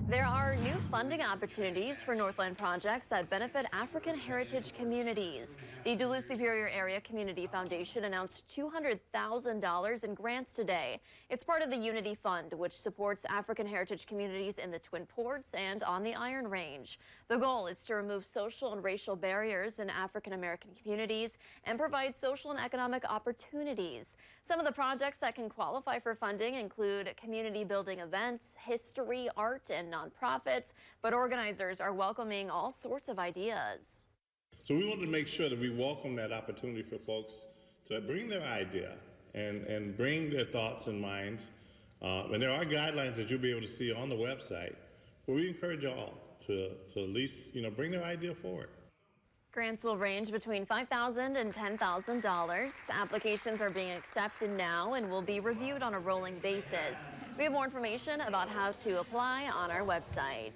There are new funding opportunities for Northland projects that benefit African heritage communities. The Duluth-Superior Area Community Foundation announced $200,000 in grants today. It's part of the Unity Fund, which supports African heritage communities in the Twin Ports and on the Iron Range. The goal is to remove social and racial barriers in African American communities and provide social and economic opportunities. Some of the projects that can qualify for funding include community building events, history, art, and nonprofits, but organizers are welcoming all sorts of ideas. So we wanted to make sure that we welcome that opportunity for folks to bring their idea and bring their thoughts and minds. And there are guidelines that you'll be able to see on the website, but we encourage all to at least, bring their idea forward. Grants will range between $5,000 and $10,000. Applications are being accepted now and will be reviewed on a rolling basis. We have more information about how to apply on our website.